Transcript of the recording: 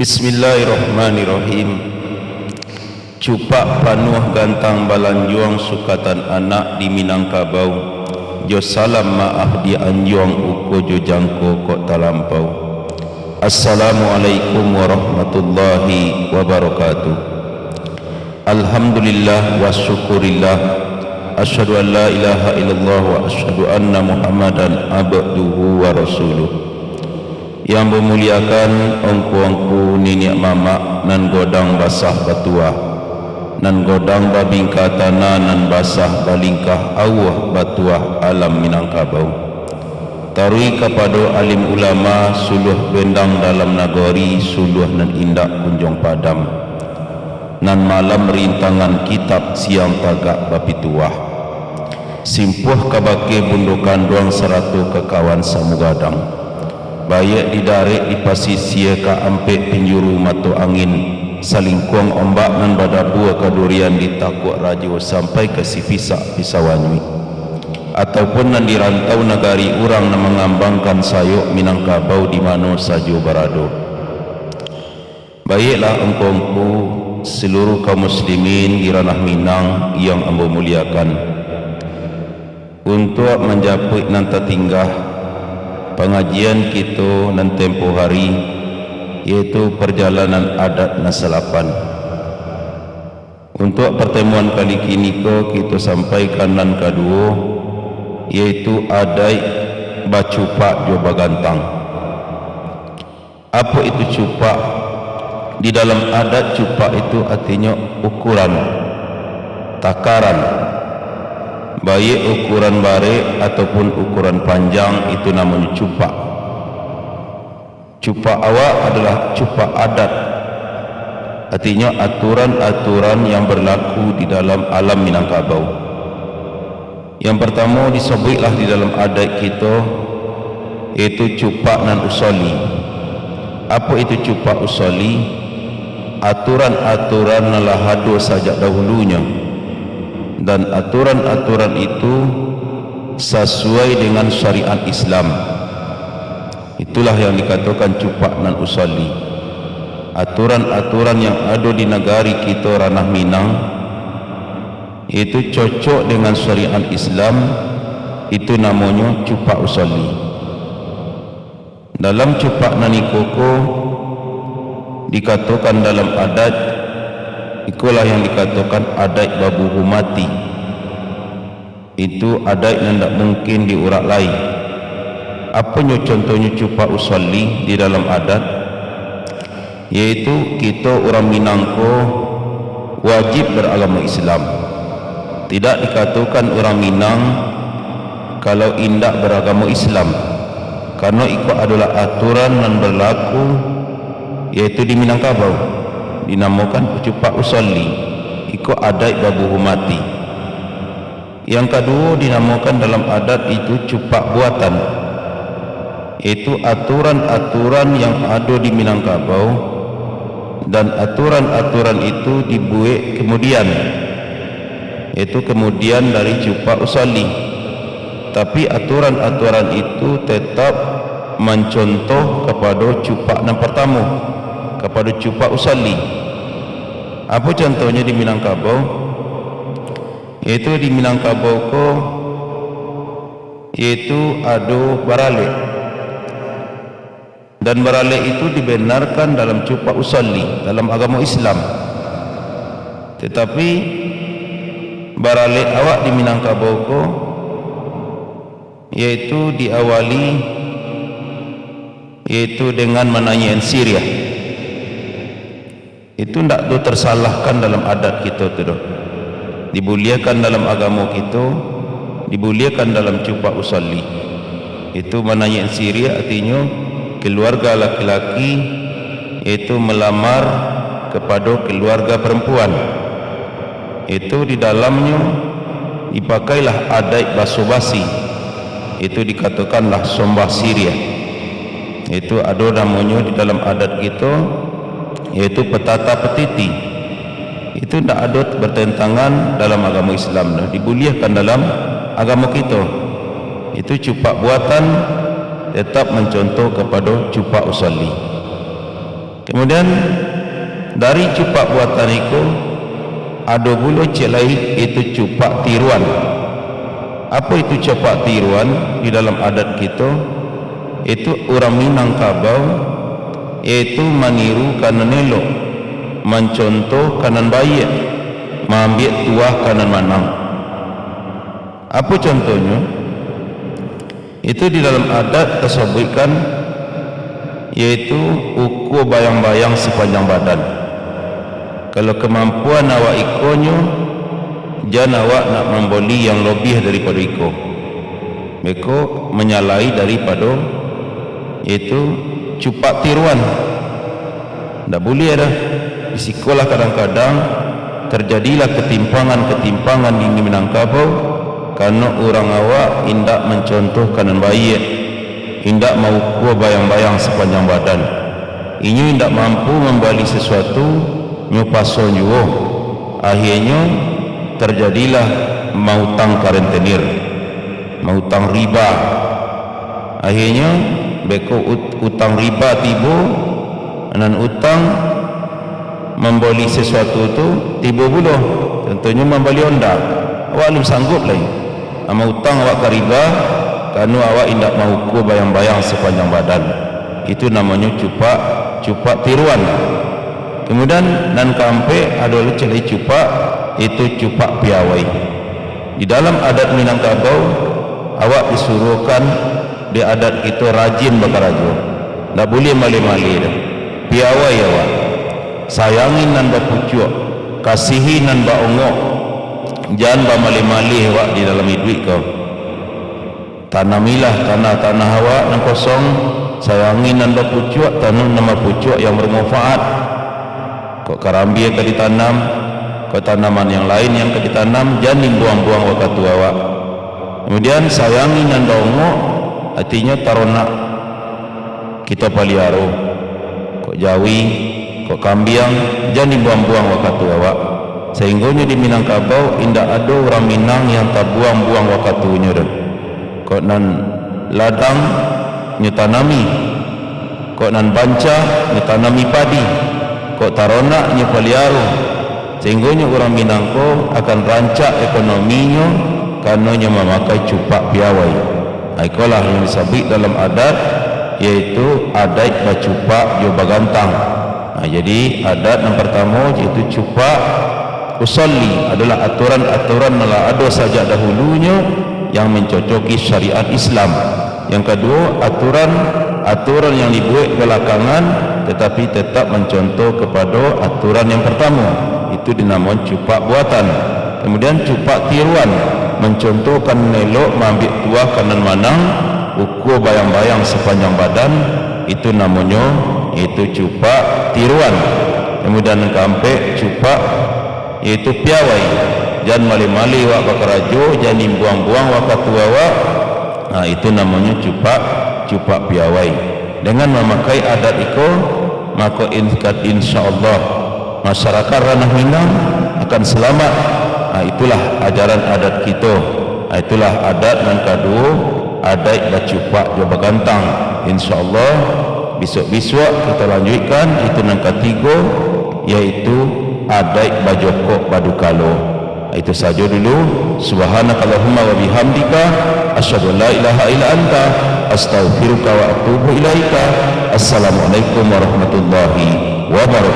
Bismillahirrahmanirrahim. Cupak panuh gantang balanjuang sukatan anak di Minangkabau. Jo salam maaf di anjuang uko jo jangko kok talampau. Assalamualaikum warahmatullahi wabarakatuh. Alhamdulillah wa syukurillah. Asyhadu an la ilaha illallah wa asyhadu anna Muhammadan abduhu wa rasuluh. Yang memuliakan ongku-ongku niniak mama nan godang basah batua, nan godang babingka tanah nan basah balingkah awah batua alam Minangkabau. Tarui kepada alim ulama suluh bendang dalam nagori, suluh nan indak kunjung padam, nan malam rintangan kitab siang tagak bapituah. Simpuh kabake bundukan duang seratu kekawan samugadang. Bayak didarik di pasisia ka ampek pinjuru matu angin, salingkuang ombak nan badabua kadurian ditakuk rajo sampai ke si pisak pisawanyui, ataupun nan dirantau negari urang nan mengambangkan sayuk Minangkabau di mana sajo berado. Baiklah engkau seluruh kaum muslimin di ranah Minang yang ambo muliakan, untuk menjapuk nan tertinggah pengajian kita nan tempoh hari, yaitu perjalanan adat nasalapan. Untuk pertemuan kali ini kita sampaikan nan kedua, yaitu adai bacupak jo bagantang. Apa itu cupak? Di dalam adat cupak itu artinya ukuran, takaran. Baik ukuran bare ataupun ukuran panjang, itu namanya cupak. Cupak awak adalah cupak adat, artinya aturan-aturan yang berlaku di dalam alam Minangkabau. Yang pertama disebutlah di dalam adat kita, yaitu cupak nan usoli. Apa itu cupak usoli? Aturan-aturan nan lahado sajak dahulunya, dan aturan-aturan itu sesuai dengan syariat Islam. Itulah yang dikatakan cupak nan usali. Aturan-aturan yang ada di negari kita ranah Minang itu cocok dengan syariat Islam, itu namanya cupak usali. Dalam cupak nan ikoko dikatakan dalam adat, itulah yang dikatakan adat babuhu mati. Itu adat yang tidak mungkin diurak lain. Apanya contohnya cupak usolli di dalam adat? Yaitu kita orang Minangko wajib beragama Islam. Tidak dikatakan orang Minang kalau indak beragama Islam, karena itu adalah aturan yang berlaku yaitu di Minangkabau, dinamakan cupak usolli. Itu adat babuhu mati. Yang kedua dinamakan dalam adat itu cupak buatan, yaitu aturan-aturan yang ada di Minangkabau, dan aturan-aturan itu dibuat kemudian, yaitu kemudian dari cupak usolli. Tapi aturan-aturan itu tetap mencontoh kepada cupak yang pertama, kepada cupak usolli. Apa contohnya di Minangkabau? Yaitu di Minangkabau ko, yaitu ada barale, dan barale itu dibenarkan dalam cupak usolli dalam agama Islam. Tetapi barale awak di Minangkabau ko, yaitu diawali yaitu dengan menanyakan Syriah. Itu tidak tersalahkan dalam adat kita tu dah. Dibuliakan dalam agama kita, dibuliakan dalam cupak usolli. Itu menanyakan Syriah artinya keluarga laki-laki itu melamar kepada keluarga perempuan. Itu di dalamnya dipakailah adat basa-basi. Itu dikatakanlah sombah Syriah. Itu ada namanya di dalam adat kita, yaitu petata petiti. Itu tidak ada bertentangan dalam agama Islam, dibuliakan dalam agama kita. Itu cupak buatan tetap mencontoh kepada cupak usolli. Kemudian dari cupak buatan itu ada pula cek lain, itu cupak tiruan. Apa itu cupak tiruan di dalam adat kita? Itu orang Minangkabau, iaitu meniru kanan elok, mencontoh kanan baik, mengambil tuah kanan manang. Apa contohnya? Itu di dalam adat tersebutkan, yaitu ukur bayang-bayang sepanjang badan. Kalau kemampuan awak ikonyo, jangan awak nak membeli yang lebih daripada iko. Mereka menyalahi daripada yaitu cupak tiruan. Tak boleh dah. Di sekolah kadang-kadang terjadilah ketimpangan-ketimpangan di Minangkabau karena orang awak hendak mencontohkan yang baik, hendak mengukur bayang-bayang sepanjang badan. Ini hendak mampu membeli sesuatu nyupaso juga. Akhirnya terjadilah mautang karentenir, mautang riba. Akhirnya beko utang riba tiba, dan utang membeli sesuatu tu tiba pula. Contohnya membeli Honda, awak belum sanggup lagi. Ama utang awak ke riba kerana awak hendak mengukur bayang-bayang sepanjang badan. Itu namanya cupak tiruan. Kemudian nan kampe ada celai cupak, itu cupak piawai. Di dalam adat Minangkabau, awak disuruhkan di adat kita rajin bakarajo. Tak boleh mali-mali dah. Piawai awak. Sayangin nan bapucuk, kasihi nan baongok. Jangan mali-mali awak di dalam hidup kau. Tanamilah tanah-tanah awak yang kosong, sayangin nan bapucuk, tanam nama pucuk yang bermanfaat. Kok karambi yang ditanam, kok tanaman yang lain yang ditanam, jangan buang-buang waktu awak. Kemudian sayangi dan baungok, artinya taronak kita paliaro. Kok jawi, kok kambiang, jangan buang-buang waktu awak. Sehingganya di Minangkabau indah ada orang Minang yang tak buang-buang waktunya dah. Kok nan ladang nyetanami, kok nan banca nyetanami padi, kok taronak nyepaliaro. Sehingganya orang Minangko akan rancak ekonominya karena memakai cupak piawai. Itulah yang disebut dalam adat, yaitu adat bacupak jo bagantang. Jadi adat yang pertama yaitu cupak usolli adalah aturan-aturan nala ada sajak dahulunya yang mencocoki syariat Islam. Yang kedua, aturan yang dibuat belakangan tetapi tetap mencontoh kepada aturan yang pertama, itu dinamakan cupak buatan. Kemudian cupak tiruan, mencontohkan elok mengambil tuah kanan manang, ukur bayang-bayang sepanjang badan, itu namanya itu cupak tiruan. Kemudian kampe cupak yaitu piawai, jangan mali-mali wak bakarajo, jangan buang-buang waktu tua wak. Itu namanya cupak piawai. Dengan memakai adat itu, maka insya-Allah masyarakat ranah Minang akan selamat. Itulah ajaran adat kita. Itulah adat yang kedua, adat bacupak jo bagantang. Insya-Allah besok-besok kita lanjutkan itu yang ketiga, yaitu adat bajokok badukalo. Itu saja dulu. Subhanakallahumma wa bihamdika asyhadu an la ilaha illa anta astaghfiruka wa atubu ilaika. Assalamualaikum warahmatullahi wabarakatuh.